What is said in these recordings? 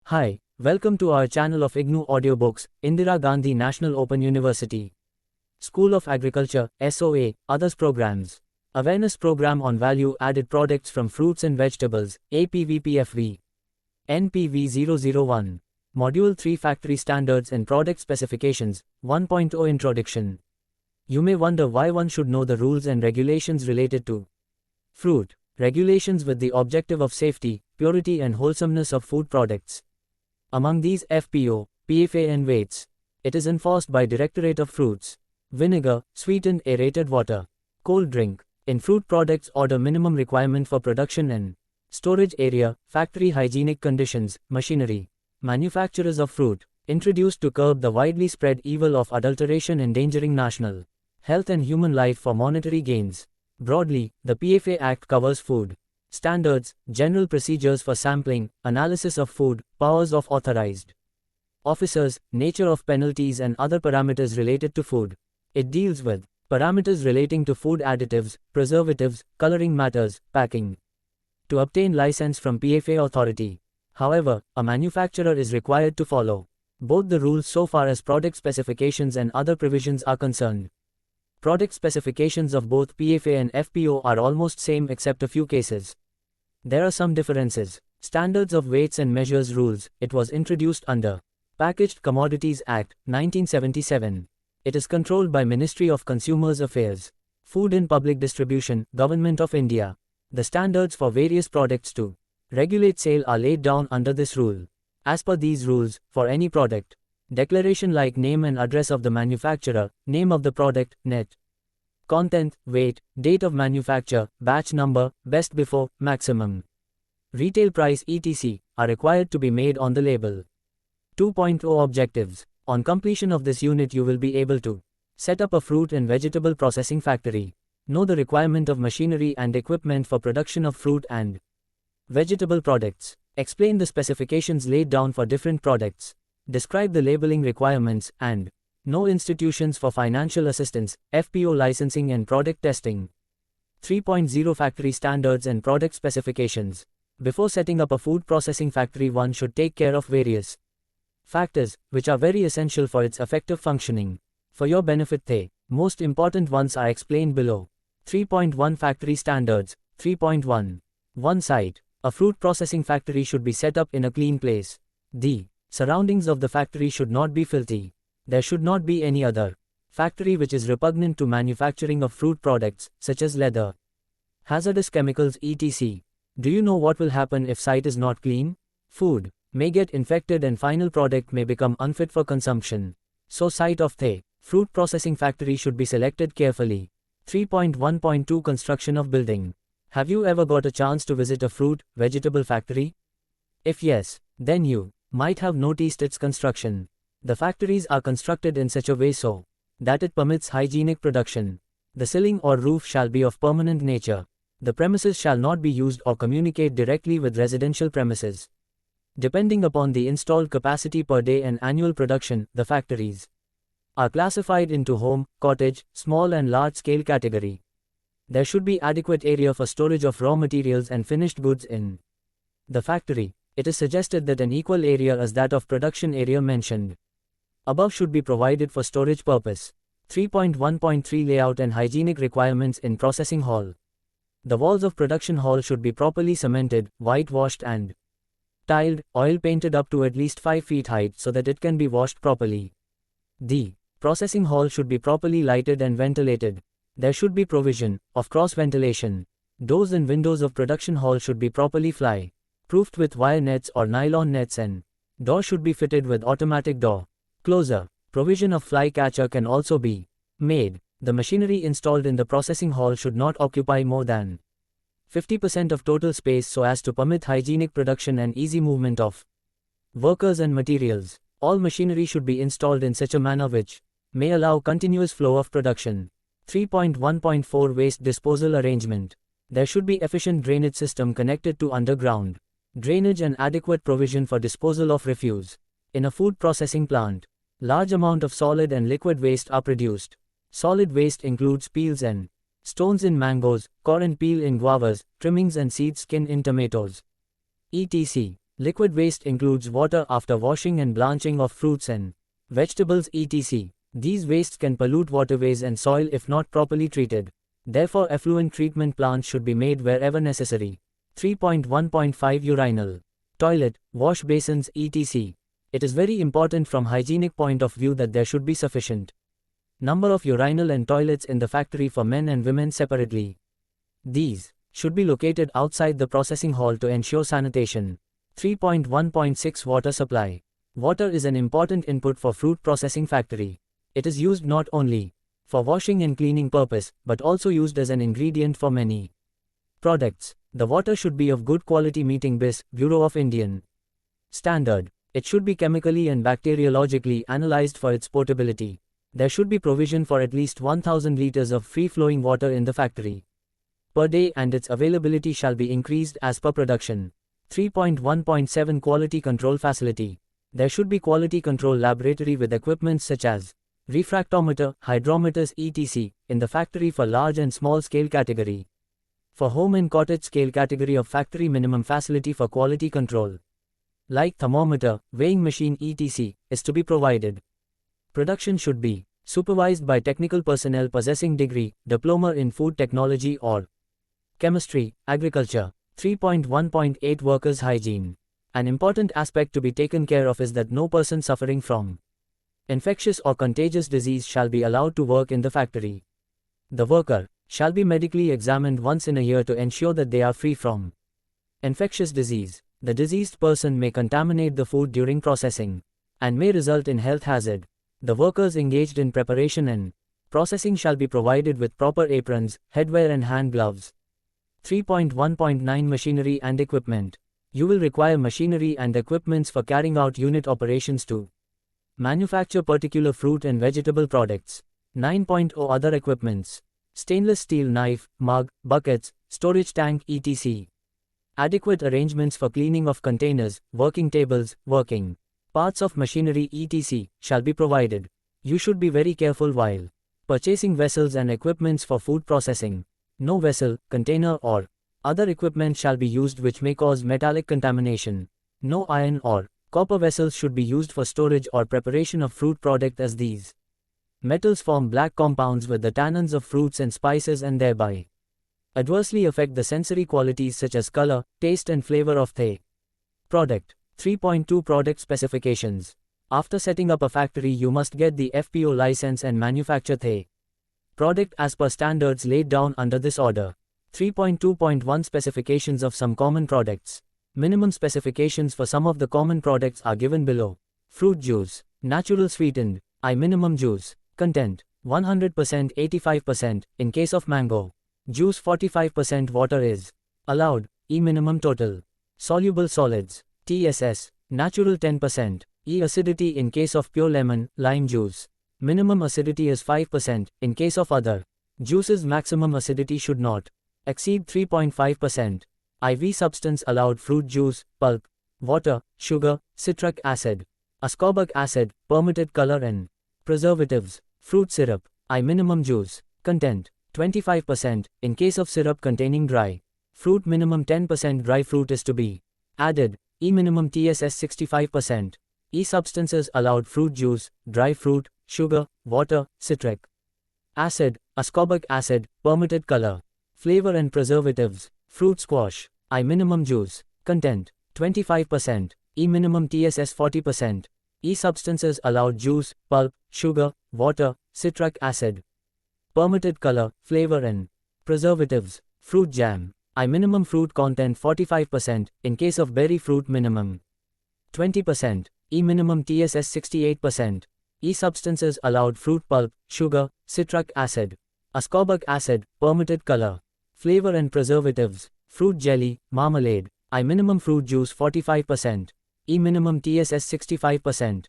Hi, welcome to our channel of IGNOU Audiobooks, Indira Gandhi National Open University, School of Agriculture, SOA, Others Programs. Awareness Program on Value Added Products from Fruits and Vegetables, APVPFV. NPV 001. Module 3 Factory Standards and Product Specifications, 1.0 Introduction. You may wonder why one should know the rules and regulations related to fruit. Regulations with the objective of safety, purity and wholesomeness of food products. Among these FPO, PFA and weights. It is enforced by Directorate of Fruits. Vinegar, sweetened aerated water. Cold drink. In fruit products order minimum requirement for production and storage area, factory hygienic conditions, machinery. Manufacturers of fruit. Introduced to curb the widely spread evil of adulteration endangering national health and human life for monetary gains. Broadly, the PFA Act covers food standards, general procedures for sampling, analysis of food, powers of authorized officers, nature of penalties and other parameters related to food. It deals with parameters relating to food additives, preservatives, coloring matters, packing. To obtain license from PFA authority. However, a manufacturer is required to follow both the rules so far as product specifications and other provisions are concerned. Product specifications of both PFA and FPO are almost same except a few cases. There are some differences. Standards of Weights and Measures Rules. It was introduced under Packaged Commodities Act, 1977. It is controlled by Ministry of Consumers Affairs. Food and Public Distribution, Government of India. The standards for various products to regulate sale are laid down under this rule. As per these rules, for any product, declaration like name and address of the manufacturer, name of the product, net content, weight, date of manufacture, batch number, best before, maximum retail price etc. are required to be made on the label. 2.0 Objectives. On completion of this unit you will be able to set up a fruit and vegetable processing factory, know the requirement of machinery and equipment for production of fruit and vegetable products, explain the specifications laid down for different products, describe the labeling requirements, and know institutions for financial assistance, FPO licensing and product testing. 3.0 Factory Standards and Product Specifications. Before setting up a food processing factory one should take care of various factors, which are very essential for its effective functioning. For your benefit the most important ones are explained below. 3.1 Factory Standards. 3.1. 1 Site. A fruit processing factory should be set up in a clean place. The surroundings of the factory should not be filthy. There should not be any other factory which is repugnant to manufacturing of fruit products, such as leather, hazardous chemicals etc. Do you know what will happen if site is not clean? Food may get infected and final product may become unfit for consumption. So site of the fruit processing factory should be selected carefully. 3.1.2 Construction of building. Have you ever got a chance to visit a fruit, vegetable factory? If yes, then you might have noticed its construction. The factories are constructed in such a way so that it permits hygienic production. The ceiling or roof shall be of permanent nature. The premises shall not be used or communicate directly with residential premises. Depending upon the installed capacity per day and annual production, the factories are classified into home, cottage, small and large scale category. There should be adequate area for storage of raw materials and finished goods in the factory. It is suggested that an equal area as that of production area mentioned above should be provided for storage purpose. 3.1.3 Layout and hygienic requirements in processing hall. The walls of production hall should be properly cemented, whitewashed and tiled, oil painted up to at least 5 feet height so that it can be washed properly. The processing hall should be properly lighted and ventilated. There should be provision of cross ventilation. Doors and windows of production hall should be properly fly proofed with wire nets or nylon nets and door should be fitted with automatic door closer. Provision of fly catcher can also be made. The machinery installed in the processing hall should not occupy more than 50% of total space so as to permit hygienic production and easy movement of workers and materials. All machinery should be installed in such a manner which may allow continuous flow of production. 3.1.4 Waste disposal arrangement. There should be efficient drainage system connected to underground drainage and adequate provision for disposal of refuse. In a food processing plant, large amount of solid and liquid waste are produced. Solid waste includes peels and stones in mangoes, core and peel in guavas, trimmings and seed skin in tomatoes, etc. Liquid waste includes water after washing and blanching of fruits and vegetables etc. These wastes can pollute waterways and soil if not properly treated. Therefore, effluent treatment plants should be made wherever necessary. 3.1.5 Urinal, toilet, wash basins etc. It is very important from hygienic point of view that there should be sufficient number of urinal and toilets in the factory for men and women separately. These should be located outside the processing hall to ensure sanitation. 3.1.6 Water supply. Water is an important input for fruit processing factory. It is used not only for washing and cleaning purpose, but also used as an ingredient for many products. The water should be of good quality meeting BIS, Bureau of Indian Standard. It should be chemically and bacteriologically analyzed for its potability. There should be provision for at least 1000 liters of free-flowing water in the factory per day, and its availability shall be increased as per production. 3.1.7 Quality control facility. There should be quality control laboratory with equipment such as refractometer, hydrometers etc. in the factory for large and small scale category. For home and cottage scale category of factory, minimum facility for quality control like thermometer, weighing machine etc. is to be provided. Production should be supervised by technical personnel possessing degree, diploma in food technology or chemistry, agriculture. 3.1.8 Workers' hygiene. An important aspect to be taken care of is that no person suffering from infectious or contagious disease shall be allowed to work in the factory. The worker shall be medically examined once in a year to ensure that they are free from infectious disease. The diseased person may contaminate the food during processing and may result in health hazard. The workers engaged in preparation and processing shall be provided with proper aprons, headwear and hand gloves. 3.1.9 Machinery and equipment. You will require machinery and equipments for carrying out unit operations to manufacture particular fruit and vegetable products. 9.0 Other equipments. Stainless steel knife, mug, buckets, storage tank etc. Adequate arrangements for cleaning of containers, working tables, working parts of machinery etc. shall be provided. You should be very careful while purchasing vessels and equipments for food processing. No vessel, container or other equipment shall be used which may cause metallic contamination. No iron or copper vessels should be used for storage or preparation of fruit product, as these metals form black compounds with the tannins of fruits and spices and thereby adversely affect the sensory qualities such as color, taste and flavor of the product. 3.2 Product specifications. After setting up a factory, you must get the FPO license and manufacture the product as per standards laid down under this order. 3.2.1 Specifications of some common products. Minimum specifications for some of the common products are given below. Fruit juice. Natural sweetened. Minimum juice. Content. 100% 85%. In case of mango juice, 45% water is allowed. Minimum total. Soluble solids. TSS. Natural 10%. Acidity in case of pure lemon, lime juice. Minimum acidity is 5%. In case of other juices, maximum acidity should not exceed 3.5%. IV substance allowed: fruit juice, pulp, water, sugar, citric acid, ascorbic acid, permitted color and preservatives. Fruit syrup. Minimum juice content 25%. In case of syrup containing dry fruit, minimum 10% dry fruit is to be added. Minimum TSS 65%. Substances allowed: fruit juice, dry fruit, sugar, water, citric acid, ascorbic acid, permitted color, flavor and preservatives. Fruit squash. Minimum juice content 25%. Minimum TSS 40%. Substances allowed: juice, pulp, sugar, water, citric acid, permitted color, flavor and preservatives. Fruit jam. Minimum fruit content 45%. In case of berry fruit, minimum 20%. Minimum TSS 68%. Substances allowed: fruit pulp, sugar, citric acid, ascorbic acid, permitted color, flavor and preservatives. Fruit jelly, marmalade. Minimum fruit juice 45%. Minimum TSS 65%.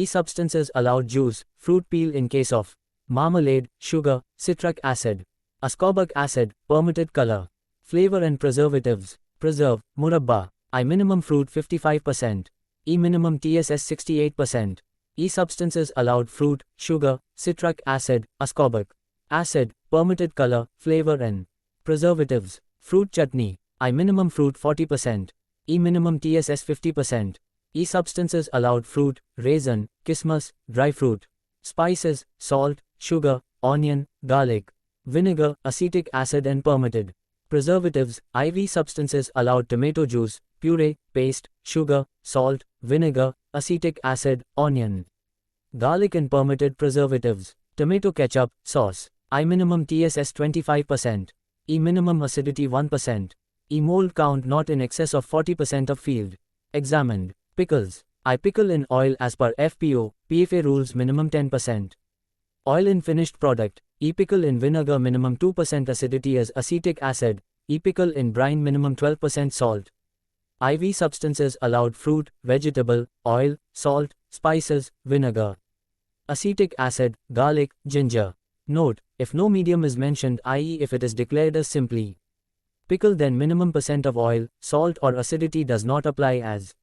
Substances allowed: juice, fruit peel in case of marmalade, sugar, citric acid, ascorbic acid, permitted color, flavor and preservatives. Preserve, murabba. Minimum fruit 55%. Minimum TSS 68%. Substances allowed: fruit, sugar, citric acid, ascorbic acid, permitted color, flavor and preservatives. Fruit chutney. Minimum fruit 40%. E minimum TSS 50%. E substances allowed: fruit, raisin, kismis, dry fruit. Spices, salt, sugar, onion, garlic. Vinegar, acetic acid and permitted. Preservatives, IV substances allowed: tomato juice, puree, paste, sugar, salt, vinegar, acetic acid, onion. Garlic and permitted preservatives. Tomato ketchup, sauce. I minimum TSS 25%. E minimum acidity 1%. E mold count not in excess of 40% of field examined. Pickles. I pickle in oil as per FPO, PFA rules minimum 10%. Oil in finished product. E pickle in vinegar minimum 2% acidity as acetic acid. E pickle in brine minimum 12% salt. IV substances allowed: fruit, vegetable, oil, salt, spices, vinegar. Acetic acid, garlic, ginger. Note: if no medium is mentioned, i.e. if it is declared as simply pickle, then minimum percent of oil, salt or acidity does not apply as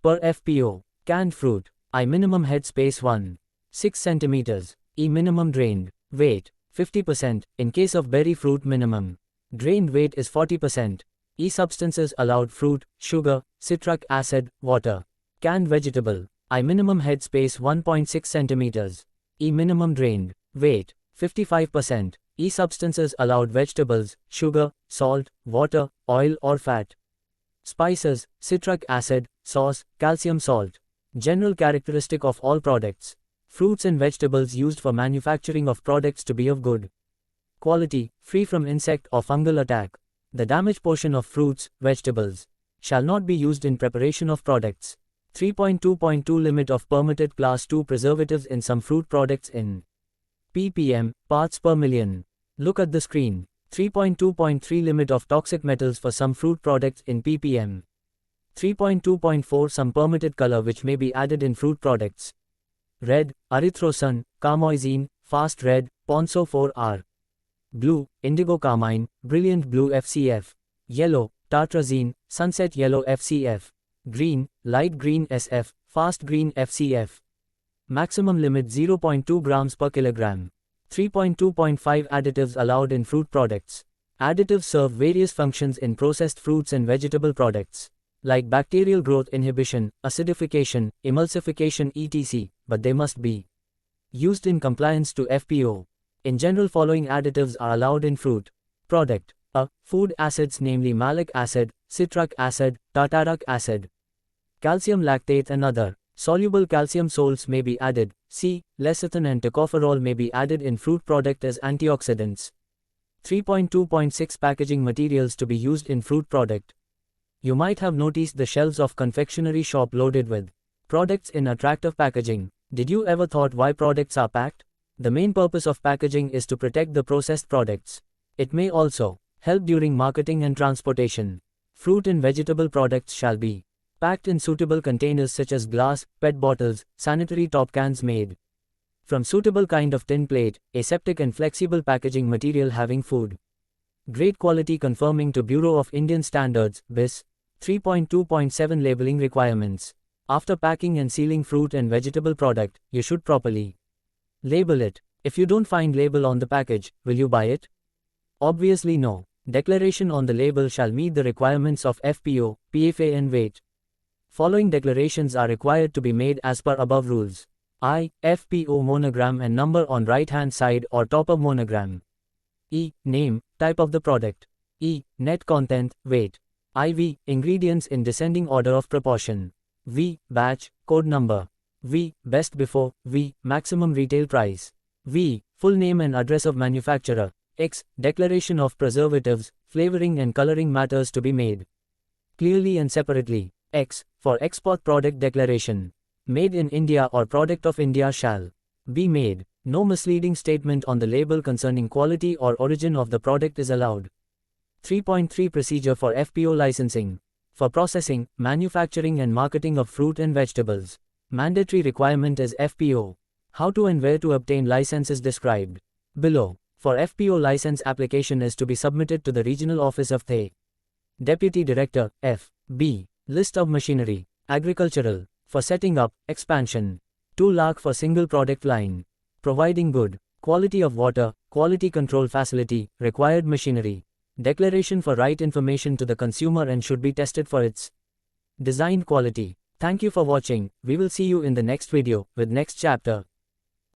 per FPO. Canned fruit. I minimum head space 1. 6 cm. E minimum drained weight 50%. In case of berry fruit, minimum drained weight is 40%. E substances allowed: fruit, sugar, citric acid, water. Canned vegetable. I minimum head space 1.6 cm. E minimum drained weight 55%. E substances allowed: vegetables, sugar, salt, water, oil or fat. Spices, citric acid, sauce, calcium salt. General characteristic of all products. Fruits and vegetables used for manufacturing of products to be of good quality, free from insect or fungal attack. The damaged portion of fruits, vegetables shall not be used in preparation of products. 3.2.2 Limit of permitted class 2 preservatives in some fruit products in ppm, parts per million. Look at the screen. 3.2.3 Limit of toxic metals for some fruit products in ppm. 3.2.4 Some permitted color which may be added in fruit products. Red, erythrocyan, carmoisine, fast red, ponzo 4R. Blue, indigo carmine, brilliant blue FCF. Yellow, tartrazine, sunset yellow FCF. Green, light green SF, fast green FCF. Maximum limit 0.2 grams per kilogram. 3.2.5 Additives allowed in fruit products. Additives serve various functions in processed fruits and vegetable products, like bacterial growth inhibition, acidification, emulsification etc., but they must be used in compliance to FPO. In general, following additives are allowed in fruit product. A. Food acids, namely malic acid, citric acid, tartaric acid, calcium lactate and other soluble calcium salts may be added. C. Lecithin and tocopherol may be added in fruit product as antioxidants. 3.2.6 Packaging materials to be used in fruit product. You might have noticed the shelves of confectionery shop loaded with products in attractive packaging. Did you ever thought why products are packed? The main purpose of packaging is to protect the processed products. It may also help during marketing and transportation. Fruit and vegetable products shall be packed in suitable containers such as glass, PET bottles, sanitary top cans made from suitable kind of tin plate, aseptic and flexible packaging material having food grade quality conforming to Bureau of Indian Standards, BIS. 3.2.7 Labeling requirements. After packing and sealing fruit and vegetable product, you should properly label it. If you don't find label on the package, will you buy it? Obviously no. Declaration on the label shall meet the requirements of FPO, PFA and weight. Following declarations are required to be made as per above rules. I. FPO monogram and number on right hand side or top of monogram. E. Name, type of the product. E. Net content, weight. IV. Ingredients in descending order of proportion. V. Batch, code number. V. Best before. V. Maximum retail price. V. Full name and address of manufacturer. X. Declaration of preservatives, flavoring and coloring matters to be made clearly and separately. X. For export product declaration. Made in India or product of India shall be made. No misleading statement on the label concerning quality or origin of the product is allowed. 3.3 Procedure for FPO licensing. For processing, manufacturing and marketing of fruit and vegetables. Mandatory requirement is FPO. How to and where to obtain licenses described below. For FPO license application is to be submitted to the Regional Office of the Deputy Director, F.B. List of machinery, agricultural, for setting up, expansion. 2 lakh for single product line. Providing good quality of water, quality control facility, required machinery. Declaration for right information to the consumer and should be tested for its Design quality. Thank you for watching. We will see you in the next video with next chapter.